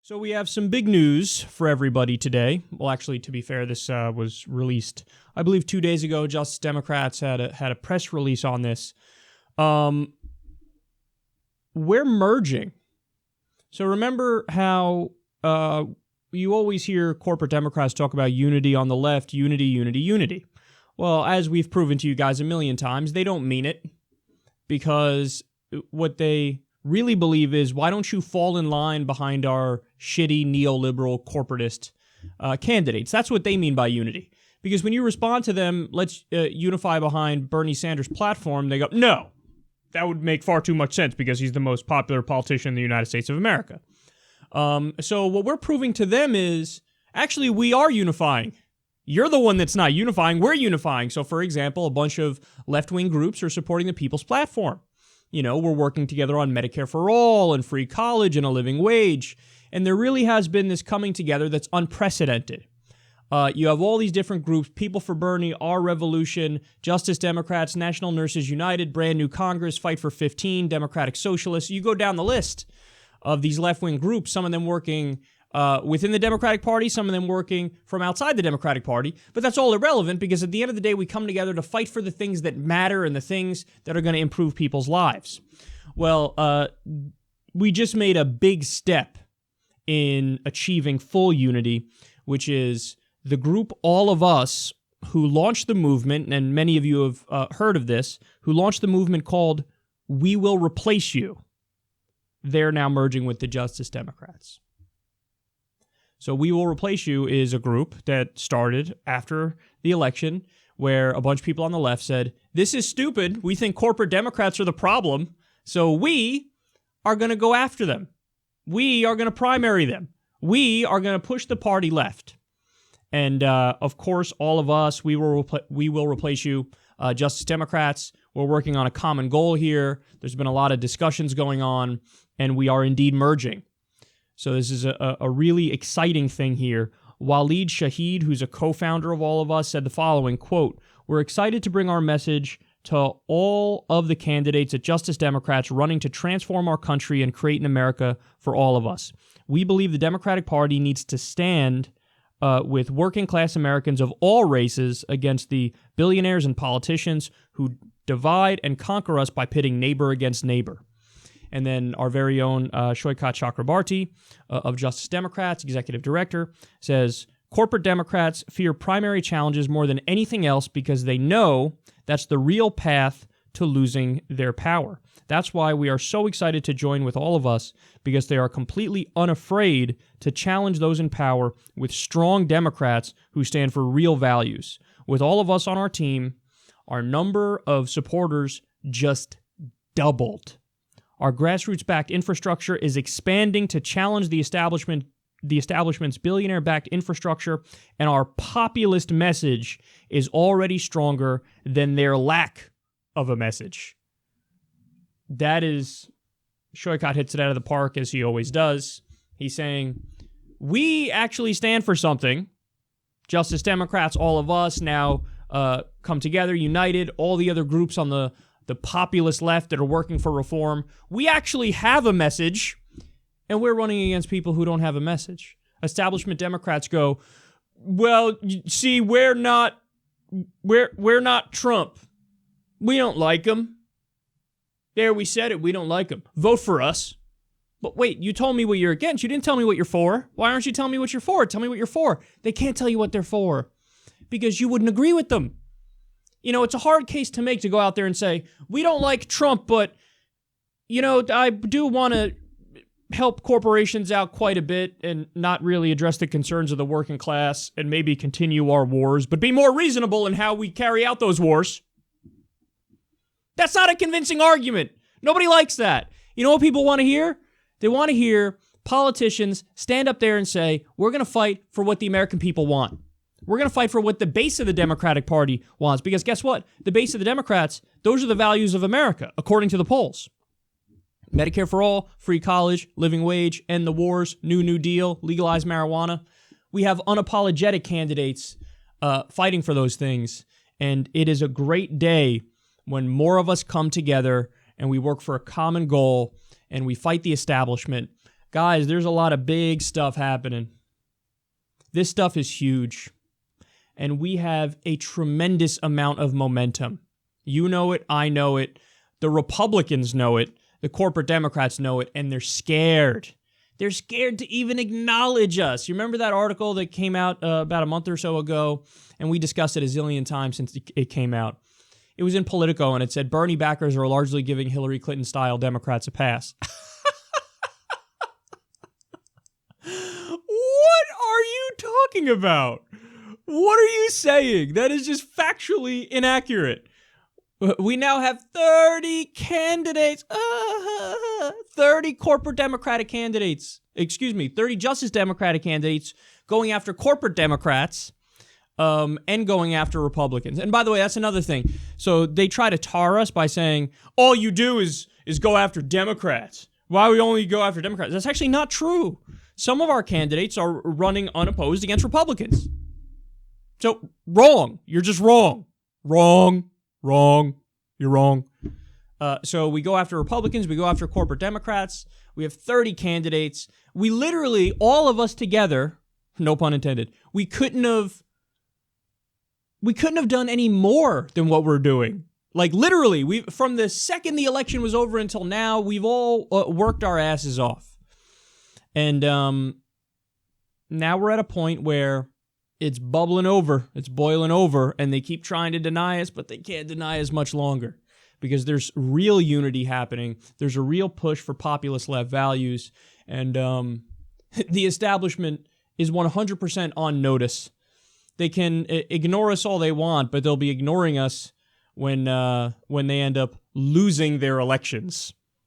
So we have some big news for everybody today. Well, actually, to be fair, this was released, I believe, 2 days ago. Justice Democrats had a press release on this. We're merging. So remember how you always hear corporate Democrats talk about unity on the left, unity, unity, unity. Well, as we've proven to you guys a million times, they don't mean it, because what they really believe is, why don't you fall in line behind our shitty neoliberal corporatist candidates? That's what they mean by unity. Because when you respond to them, let's unify behind Bernie Sanders' platform, they go, no, that would make far too much sense because he's the most popular politician in the United States of America. So what we're proving to them is, actually, we are unifying. You're the one that's not unifying. We're unifying. So, for example, a bunch of left-wing groups are supporting the People's Platform. You know, we're working together on Medicare for all and free college and a living wage. And there really has been this coming together that's unprecedented. You have all these different groups: People for Bernie, Our Revolution, Justice Democrats, National Nurses United, Brand New Congress, Fight for 15, Democratic Socialists. You go down the list of these left-wing groups, some of them working within the Democratic Party, some of them working from outside the Democratic Party. But that's all irrelevant, because at the end of the day, we come together to fight for the things that matter and the things that are going to improve people's lives. Well, we just made a big step in achieving full unity, which is the group All of Us, who launched the movement, and many of you have heard of this, who launched the movement called We Will Replace You. They're now merging with the Justice Democrats. So We Will Replace You is a group that started after the election, where a bunch of people on the left said, this is stupid. We think corporate Democrats are the problem, so we are going to go after them. We are going to primary them. We are going to push the party left. And, of course, All of Us, We Will Replace You, Justice Democrats, we're working on a common goal here. There's been a lot of discussions going on, and we are indeed merging. So this is a really exciting thing here. Waleed Shahid, who's a co-founder of All of Us, said the following, quote, "We're excited to bring our message to all of the candidates at Justice Democrats running to transform our country and create an America for all of us. We believe the Democratic Party needs to stand with working-class Americans of all races against the billionaires and politicians who divide and conquer us by pitting neighbor against neighbor." And then our very own Shoykat Chakrabarti of Justice Democrats, executive director, says, "Corporate Democrats fear primary challenges more than anything else because they know that's the real path to losing their power. That's why we are so excited to join with All of Us, because they are completely unafraid to challenge those in power with strong Democrats who stand for real values. With All of Us on our team, our number of supporters just doubled. Our grassroots-backed infrastructure is expanding to challenge the establishment's billionaire-backed infrastructure, and our populist message is already stronger than their lack of a message." That is, Shoykat hits it out of the park, as he always does. He's saying, we actually stand for something. Justice Democrats, All of Us, now come together, united, all the other groups on the populist left that are working for reform. We actually have a message, and we're running against people who don't have a message. Establishment Democrats go, well, see, we're not Trump. We don't like him. There, we said it. We don't like him. Vote for us. But wait, you told me what you're against. You didn't tell me what you're for. Why aren't you telling me what you're for? Tell me what you're for. They can't tell you what they're for because you wouldn't agree with them. You know, it's a hard case to make, to go out there and say, we don't like Trump, but, you know, I do want to help corporations out quite a bit and not really address the concerns of the working class and maybe continue our wars, but be more reasonable in how we carry out those wars. That's not a convincing argument. Nobody likes that. You know what people want to hear? They want to hear politicians stand up there and say, we're going to fight for what the American people want. We're going to fight for what the base of the Democratic Party wants, because guess what? The base of the Democrats, those are the values of America, according to the polls. Medicare for all, free college, living wage, end the wars, New Deal, legalize marijuana. We have unapologetic candidates fighting for those things, and it is a great day when more of us come together and we work for a common goal and we fight the establishment. Guys, there's a lot of big stuff happening. This stuff is huge. And we have a tremendous amount of momentum. You know it, I know it, the Republicans know it, the corporate Democrats know it, and they're scared. They're scared to even acknowledge us. You remember that article that came out about a month or so ago, and we discussed it a zillion times since it came out. It was in Politico, and it said Bernie backers are largely giving Hillary Clinton-style Democrats a pass. What are you talking about? What are you saying? That is just factually inaccurate. We now have 30 candidates, 30 corporate Democratic candidates, 30 Justice Democratic candidates going after corporate Democrats and going after Republicans. And by the way, that's another thing. So they try to tar us by saying, all you do is go after Democrats. Why we only go after Democrats? That's actually not true. Some of our candidates are running unopposed against Republicans. So, wrong. You're just wrong. Wrong. You're wrong. So we go after Republicans. We go after corporate Democrats. We have 30 candidates. We literally, all of us together, no pun intended, we couldn't have done any more than what we're doing. Like literally, from the second the election was over until now, we've all worked our asses off. And now we're at a point where it's bubbling over, it's boiling over, and they keep trying to deny us, but they can't deny us much longer because there's real unity happening. There's a real push for populist left values, and the establishment is 100% on notice. They can ignore us all they want, but they'll be ignoring us when they end up losing their elections.